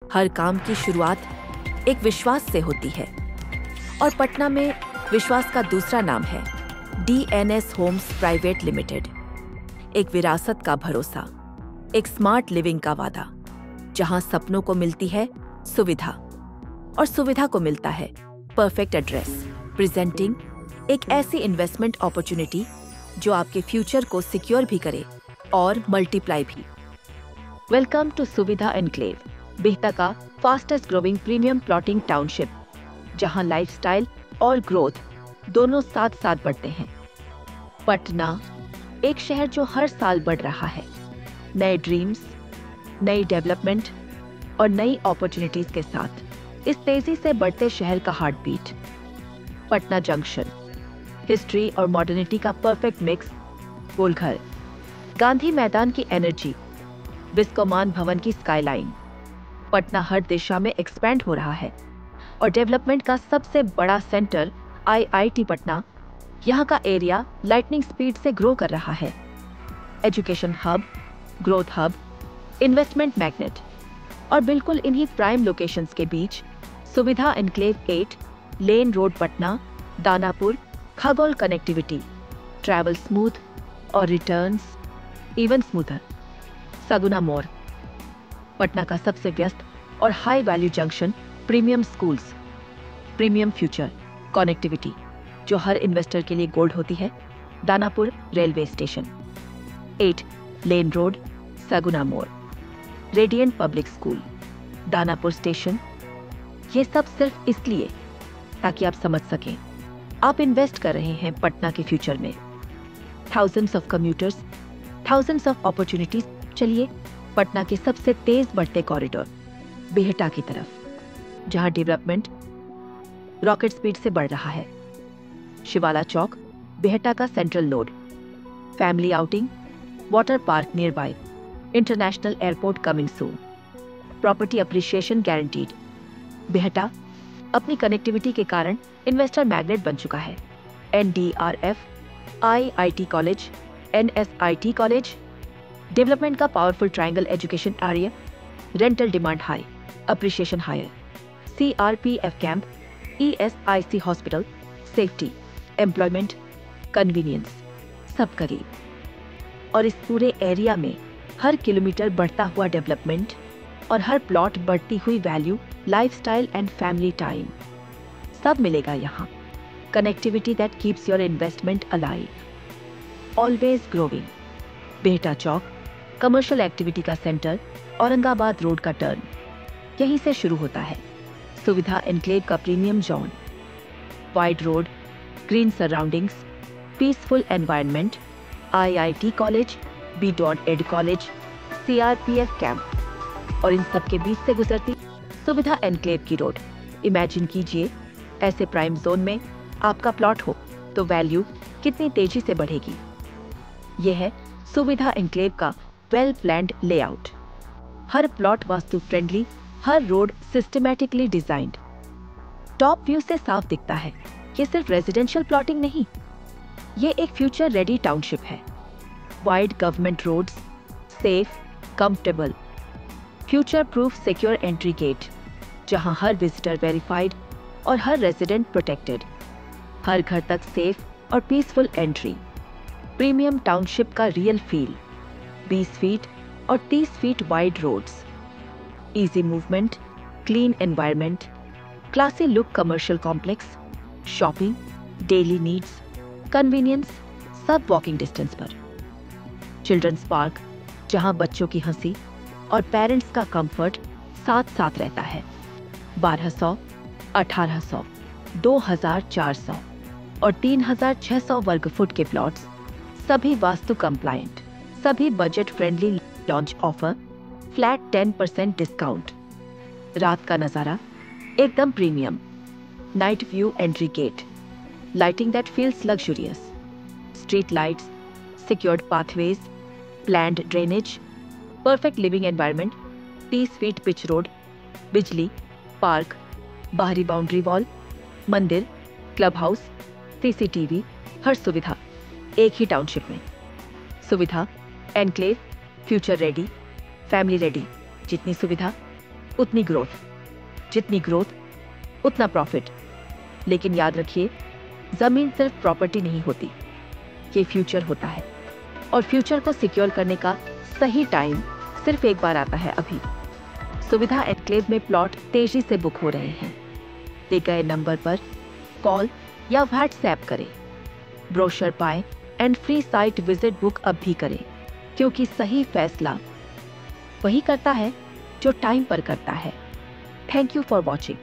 हर काम की शुरुआत एक विश्वास से होती है और पटना में विश्वास का दूसरा नाम है DNS होम्स प्राइवेट लिमिटेड। एक विरासत का भरोसा, एक स्मार्ट लिविंग का वादा, जहां सपनों को मिलती है सुविधा और सुविधा को मिलता है परफेक्ट एड्रेस, प्रेजेंटिंग एक ऐसी इन्वेस्टमेंट अपॉर्चुनिटी जो आपके फ्यूचर को सिक्योर भी करे और मल्टीप्लाई भी। वेलकम टू सुविधा एनक्लेव, बिहटा का fastest growing premium plotting township, जहां लाइफस्टाइल और ग्रोथ दोनों साथ साथ बढ़ते हैं। पटना, एक शहर जो हर साल बढ़ रहा है, नए ड्रीम्स, नई डेवलपमेंट और नई अपॉर्चुनिटीज के साथ। इस तेजी से बढ़ते शहर का heart beat. Patna junction, history और मॉडर्निटी का परफेक्ट मिक्स। गोलघर, गांधी मैदान की एनर्जी, विस्कोमान भवन की स्काईलाइन। पटना हर दिशा में एक्सपैंड हो रहा है और डेवलपमेंट का सबसे बड़ा सेंटर IIT पटना, यहाँ का एरिया लाइटनिंग स्पीड से ग्रो कर रहा है। Education hub, growth hub, investment magnet और बिल्कुल इन्हीं प्राइम लोकेशंस के बीच Suvidha enclave 8 lane road Patna, Danapur, Khagaul connectivity, travel smooth और रिटर्न्स इवन स्मूथर। सगुना मोड़, पटना का सबसे व्यस्त और high value junction, premium schools, premium future, connectivity जो हर इन्वेस्टर के लिए गोल्ड होती है। Danapur railway station, 8 lane road, सगुना मोड़, radiant public school, Danapur station. ये सब सिर्फ इसलिए ताकि आप समझ सकें आप इन्वेस्ट कर रहे हैं पटना के फ्यूचर में। Thousands of commuters, thousands of opportunities. चलिए पटना के सबसे तेज बढ़ते कॉरिडोर बिहटा की तरफ, जहां डेवलपमेंट रॉकेट स्पीड से बढ़ रहा है। शिवाला चौक, बिहटा का central node, family outing, water park near by, international airport coming soon, property appreciation guaranteed. Bihta अपनी कनेक्टिविटी के कारण इन्वेस्टर मैग्नेट बन चुका है। NDRF, IIT college, NSIT college, development का powerful triangle education area, rental demand high, appreciation higher, CRPF camp, ESIC hospital, safety, employment, convenience, सब करीब। और इस पूरे एरिया में हर किलोमीटर बढ़ता हुआ डेवलपमेंट और हर प्लॉट बढ़ती हुई value, lifestyle and family time, सब मिलेगा यहाँ। Connectivity that keeps your investment alive, always growing. Bihta Chowk, commercial activity का सेंटर, औरंगाबाद रोड का टर्न, यहीं से शुरू होता है सुविधा एनक्लेव का premium zone. Wide road, green surroundings, peaceful environment, IIT college, B.Ed college, CRPF camp और इन सब के बीच से गुजरती सुविधा एनक्लेव की रोड। इमेजिन कीजिए ऐसे प्राइम जोन में आपका प्लॉट हो तो वैल्यू कितनी तेजी से बढ़ेगी। यह है सुविधा एनक्लेव का वेल प्लान्ड लेआउट। हर प्लॉट वास्तु फ्रेंडली, हर road systematically designed. Top view से साफ दिखता है ये सिर्फ रेजिडेंशियल प्लॉटिंग नहीं, ये एक फ्यूचर रेडी टाउनशिप है। Wide government roads, safe, comfortable, future proof secure entry gate, जहां हर विजिटर वेरीफाइड और हर रेजिडेंट प्रोटेक्टेड। हर घर तक सेफ और पीसफुल एंट्री। प्रीमियम टाउनशिप का रियल फील, 20 फीट और 30 feet wide roads, easy movement, clean environment, classy look commercial complex, shopping, daily needs, convenience, सब walking distance पर। चिल्ड्रंस पार्क, जहां बच्चों की हंसी और पेरेंट्स का कंफर्ट साथ साथ रहता है। 1200, 1800, 2400 और 3600 वर्ग फुट के प्लॉट्स, सभी वास्तु कंप्लायंट, सभी budget friendly, launch offer, flat 10% discount. रात का नजारा एकदम premium, night view entry gate, lighting that feels luxurious, street lights, secured pathways, planned drainage, perfect living environment, 30 feet pitch road, बिजली, पार्क, बाहरी boundary wall, मंदिर, club house, CCTV, हर सुविधा एक ही टाउनशिप में। Suvidha enclave, future ready, family ready. जितनी सुविधा उतनी ग्रोथ। जितनी ग्रोथ उतना प्रॉफिट। लेकिन याद रखिए, जमीन सिर्फ प्रॉपर्टी नहीं होती, ये फ्यूचर होता है। और फ्यूचर को सिक्योर करने का सही टाइम सिर्फ एक बार आता है अभी। सुविधा एनक्लेव में प्लॉट तेजी से बुक हो रहे हैं। दिए गए नंबर पर कॉल या व्हाट्सएप करें, ब्रोशर पाएं and free site visit book अब भी करें, क्योंकि सही फैसला वही करता है जो टाइम पर करता है। Thank you for watching.